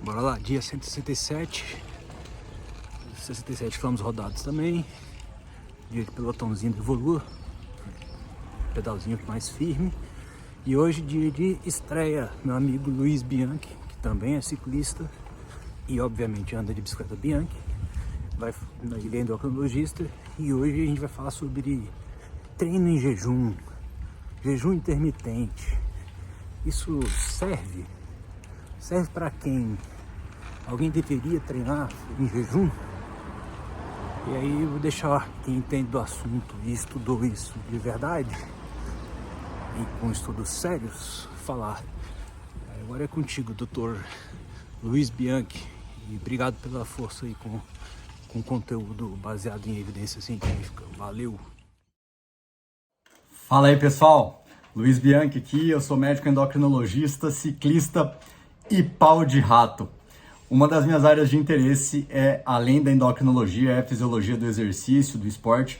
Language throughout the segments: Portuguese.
Bora lá, dia 167. 67 km rodados também. Dia de pelotãozinho do Evolua. Pedalzinho mais firme. E hoje dia de estreia, meu amigo Luiz Bianchi, que também é ciclista e obviamente anda de bicicleta Bianchi. Ele é endocrinologista e hoje a gente vai falar sobre treino em jejum, jejum intermitente. Isso serve? Serve para quem? Alguém deveria treinar em jejum? E aí eu vou deixar quem entende do assunto e estudou isso de verdade e com estudos sérios falar. Agora é contigo, doutor Luiz Bianchi, e obrigado pela força aí com conteúdo baseado em evidência científica. Valeu! Fala aí, pessoal, Luiz Bianchi aqui, eu sou médico endocrinologista, ciclista e pau de rato. Uma das minhas áreas de interesse é, além da endocrinologia, é a fisiologia do exercício, do esporte.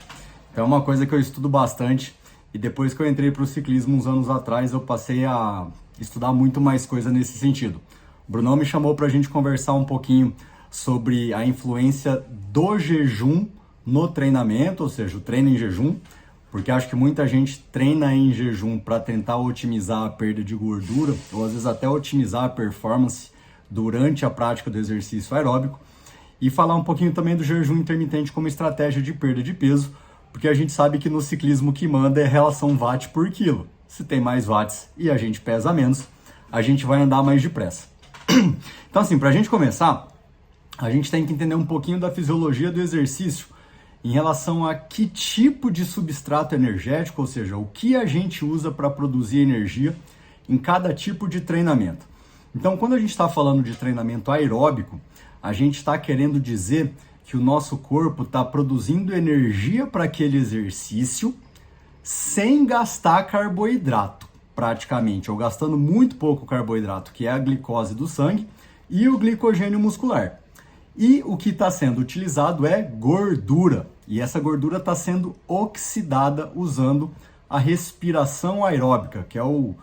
Então é uma coisa que eu estudo bastante e depois que eu entrei para o ciclismo uns anos atrás, eu passei a estudar muito mais coisa nesse sentido. O Brunão me chamou para a gente conversar um pouquinho sobre a influência do jejum no treinamento, ou seja, o treino em jejum, porque acho que muita gente treina em jejum para tentar otimizar a perda de gordura, ou às vezes até otimizar a performance durante a prática do exercício aeróbico, e falar um pouquinho também do jejum intermitente como estratégia de perda de peso, porque a gente sabe que no ciclismo o que manda é relação watt por quilo. Se tem mais watts e a gente pesa menos, a gente vai andar mais depressa. Então assim, para a gente começar, a gente tem que entender um pouquinho da fisiologia do exercício em relação a que tipo de substrato energético, ou seja, o que a gente usa para produzir energia em cada tipo de treinamento. Então, quando a gente está falando de treinamento aeróbico, a gente está querendo dizer que o nosso corpo está produzindo energia para aquele exercício sem gastar carboidrato, praticamente, ou gastando muito pouco carboidrato, que é a glicose do sangue, e o glicogênio muscular. E o que está sendo utilizado é gordura, e essa gordura está sendo oxidada usando a respiração aeróbica, que é o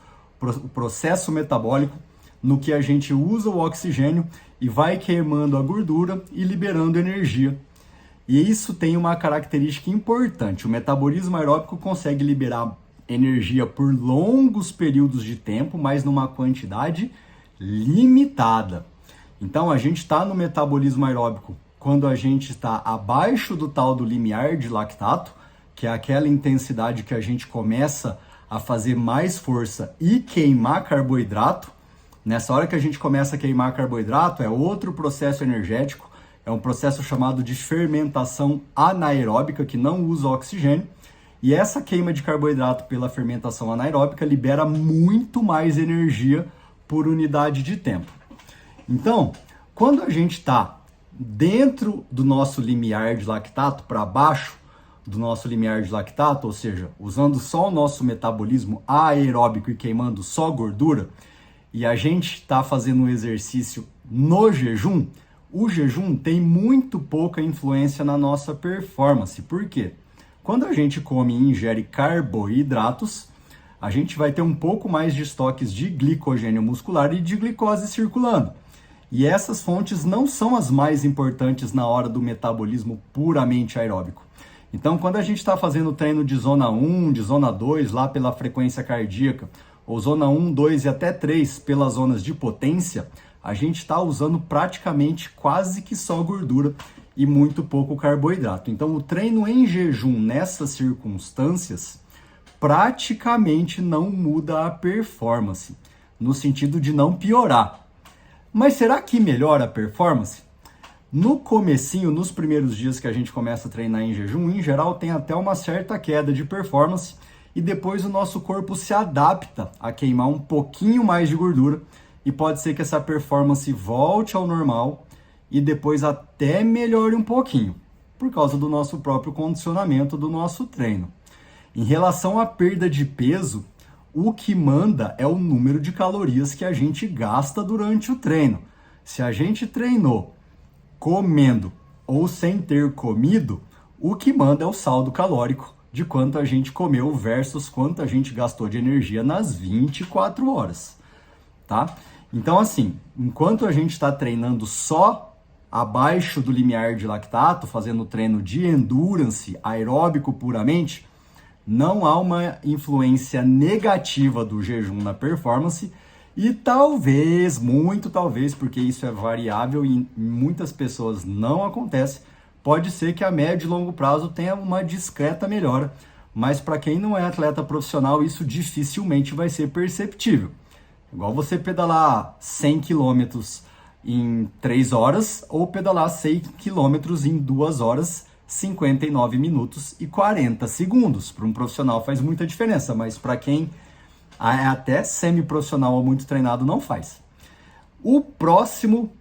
processo metabólico no que a gente usa o oxigênio e vai queimando a gordura e liberando energia. E isso tem uma característica importante: o metabolismo aeróbico consegue liberar energia por longos períodos de tempo, mas numa quantidade limitada. Então a gente está no metabolismo aeróbico quando a gente está abaixo do tal do limiar de lactato, que é aquela intensidade que a gente começa a fazer mais força e queimar carboidrato. Nessa hora que a gente começa a queimar carboidrato, é outro processo energético, é um processo chamado de fermentação anaeróbica, que não usa oxigênio, e essa queima de carboidrato pela fermentação anaeróbica libera muito mais energia por unidade de tempo. Então, quando a gente está dentro do nosso limiar de lactato, para baixo do nosso limiar de lactato, ou seja, usando só o nosso metabolismo aeróbico e queimando só gordura, e a gente está fazendo um exercício no jejum, o jejum tem muito pouca influência na nossa performance. Por quê? Quando a gente come e ingere carboidratos, a gente vai ter um pouco mais de estoques de glicogênio muscular e de glicose circulando. E essas fontes não são as mais importantes na hora do metabolismo puramente aeróbico. Então, quando a gente está fazendo treino de zona 1, de zona 2, lá pela frequência cardíaca, ou zona 1, 2 e até 3 pelas zonas de potência, a gente está usando praticamente quase que só gordura e muito pouco carboidrato. Então, o treino em jejum nessas circunstâncias praticamente não muda a performance, no sentido de não piorar. Mas será que melhora a performance? No comecinho, nos primeiros dias que a gente começa a treinar em jejum, em geral tem até uma certa queda de performance e depois o nosso corpo se adapta a queimar um pouquinho mais de gordura e pode ser que essa performance volte ao normal e depois até melhore um pouquinho, por causa do nosso próprio condicionamento do nosso treino. Em relação à perda de peso, o que manda é o número de calorias que a gente gasta durante o treino. Se a gente treinou comendo ou sem ter comido, o que manda é o saldo calórico de quanto a gente comeu versus quanto a gente gastou de energia nas 24 horas, tá? Então, assim, enquanto a gente está treinando só abaixo do limiar de lactato, fazendo treino de endurance, aeróbico puramente, não há uma influência negativa do jejum na performance e talvez, muito talvez, porque isso é variável e em muitas pessoas não acontece, pode ser que a médio e longo prazo tenha uma discreta melhora, mas para quem não é atleta profissional, isso dificilmente vai ser perceptível. Igual você pedalar 100 km em 3 horas ou pedalar 100 km em 2 horas, 59 minutos e 40 segundos. Para um profissional faz muita diferença, mas para quem é até semi-profissional ou muito treinado não faz. O próximo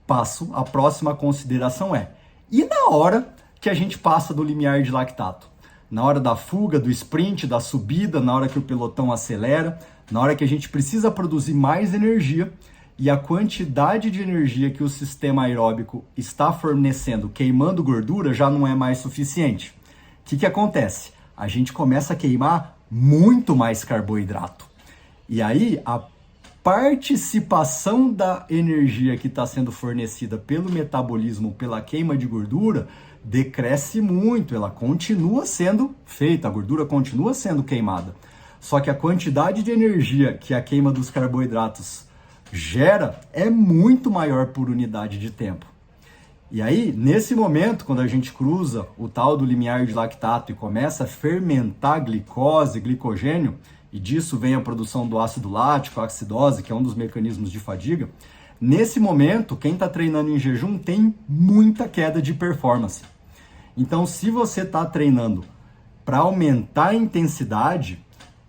passo, a próxima consideração é: e na hora que a gente passa do limiar de lactato? Na hora da fuga, do sprint, da subida, na hora que o pelotão acelera, na hora que a gente precisa produzir mais energia e a quantidade de energia que o sistema aeróbico está fornecendo, queimando gordura, já não é mais suficiente. O que acontece? A gente começa a queimar muito mais carboidrato. E aí, a participação da energia que está sendo fornecida pelo metabolismo, pela queima de gordura, decresce muito, ela continua sendo feita, a gordura continua sendo queimada. Só que a quantidade de energia que a queima dos carboidratos gera é muito maior por unidade de tempo. E aí, nesse momento, quando a gente cruza o tal do limiar de lactato e começa a fermentar glicose, glicogênio, e disso vem a produção do ácido lático, a acidose, que é um dos mecanismos de fadiga, nesse momento, quem está treinando em jejum tem muita queda de performance. Então, se você está treinando para aumentar a intensidade,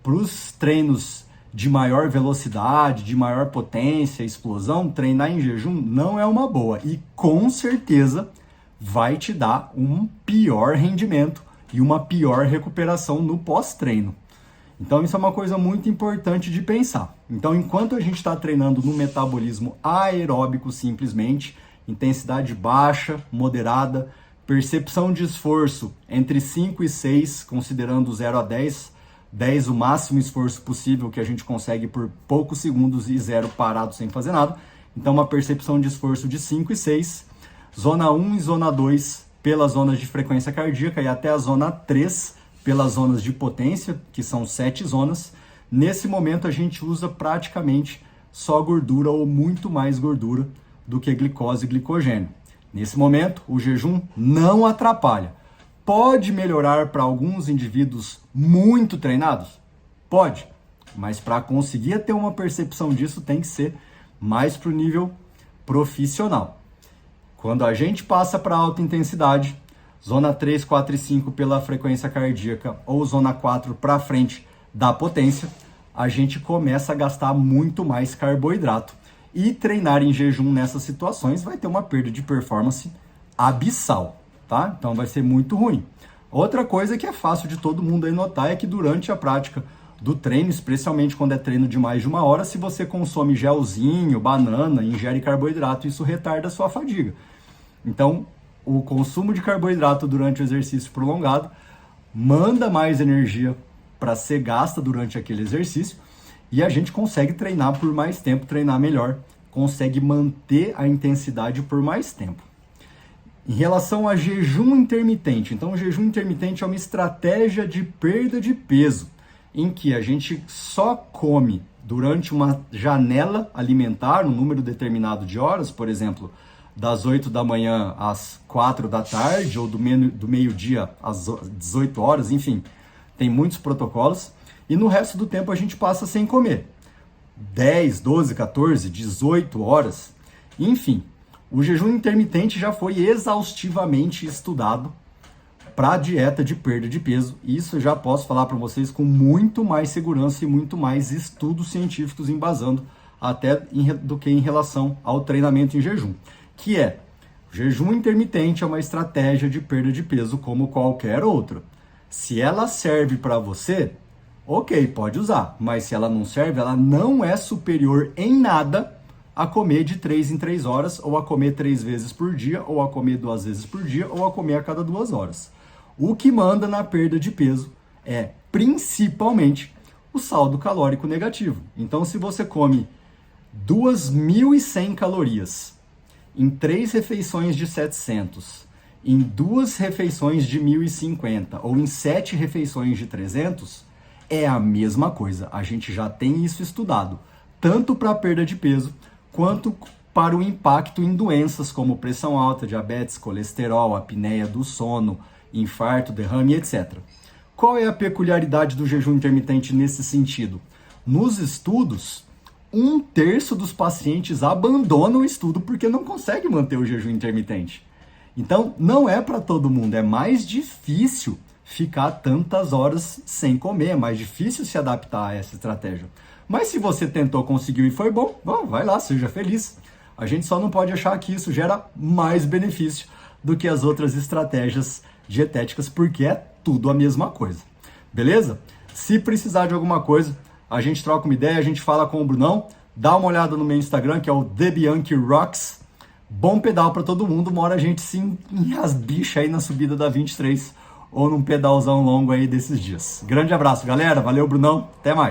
para os treinos de maior velocidade, de maior potência, explosão, treinar em jejum não é uma boa e com certeza vai te dar um pior rendimento e uma pior recuperação no pós-treino. Então isso é uma coisa muito importante de pensar. Então enquanto a gente está treinando no metabolismo aeróbico simplesmente, intensidade baixa, moderada, percepção de esforço entre 5 e 6, considerando 0 a 10, 10 o máximo esforço possível que a gente consegue por poucos segundos e 0 parado sem fazer nada. Então uma percepção de esforço de 5 e 6, zona 1 e zona 2 pelas zonas de frequência cardíaca e até a zona 3 pelas zonas de potência, que são 7 zonas. Nesse momento a gente usa praticamente só gordura ou muito mais gordura do que glicose e glicogênio. Nesse momento o jejum não atrapalha. Pode melhorar para alguns indivíduos muito treinados? Pode, mas para conseguir ter uma percepção disso tem que ser mais para o nível profissional. Quando a gente passa para alta intensidade, zona 3, 4 e 5 pela frequência cardíaca ou zona 4 para frente da potência, a gente começa a gastar muito mais carboidrato. E treinar em jejum nessas situações vai ter uma perda de performance abissal, tá? Então vai ser muito ruim. Outra coisa que é fácil de todo mundo aí notar é que durante a prática do treino, especialmente quando é treino de mais de 1 hora, se você consome gelzinho, banana, ingere carboidrato, isso retarda a sua fadiga. Então, o consumo de carboidrato durante o exercício prolongado manda mais energia para ser gasta durante aquele exercício e a gente consegue treinar por mais tempo, treinar melhor, consegue manter a intensidade por mais tempo. Em relação a jejum intermitente, então o jejum intermitente é uma estratégia de perda de peso, em que a gente só come durante uma janela alimentar, um número determinado de horas, por exemplo, das 8 da manhã às 4 da tarde, ou do meio-dia às 18 horas, enfim, tem muitos protocolos, e no resto do tempo a gente passa sem comer. 10, 12, 14, 18 horas, enfim. O jejum intermitente já foi exaustivamente estudado para dieta de perda de peso. Isso eu já posso falar para vocês com muito mais segurança e muito mais estudos científicos embasando até do que em relação ao treinamento em jejum. Que é, o jejum intermitente é uma estratégia de perda de peso como qualquer outra. Se ela serve para você, ok, pode usar. Mas se ela não serve, ela não é superior em nada a comer de 3 em 3 horas, ou a comer 3 vezes por dia, ou a comer 2 vezes por dia, ou a comer a cada 2 horas. O que manda na perda de peso é, principalmente, o saldo calórico negativo. Então, se você come 2.100 calorias em 3 refeições de 700, em 2 refeições de 1.050 ou em 7 refeições de 300, é a mesma coisa. A gente já tem isso estudado, tanto para a perda de peso, quanto para o impacto em doenças como pressão alta, diabetes, colesterol, apneia do sono, infarto, derrame, etc. Qual é a peculiaridade do jejum intermitente nesse sentido? Nos estudos, 1/3 dos pacientes abandonam o estudo porque não conseguem manter o jejum intermitente. Então, não é para todo mundo, é mais difícil ficar tantas horas sem comer, é mais difícil se adaptar a essa estratégia. Mas se você tentou, conseguiu e foi bom, vai lá, seja feliz. A gente só não pode achar que isso gera mais benefício do que as outras estratégias dietéticas, porque é tudo a mesma coisa. Beleza? Se precisar de alguma coisa, a gente troca uma ideia, a gente fala com o Brunão, dá uma olhada no meu Instagram, que é o TheBianchiRocks. Bom pedal para todo mundo, uma hora a gente se enrasbicha aí na subida da 23 ou num pedalzão longo aí desses dias. Grande abraço, galera. Valeu, Brunão. Até mais.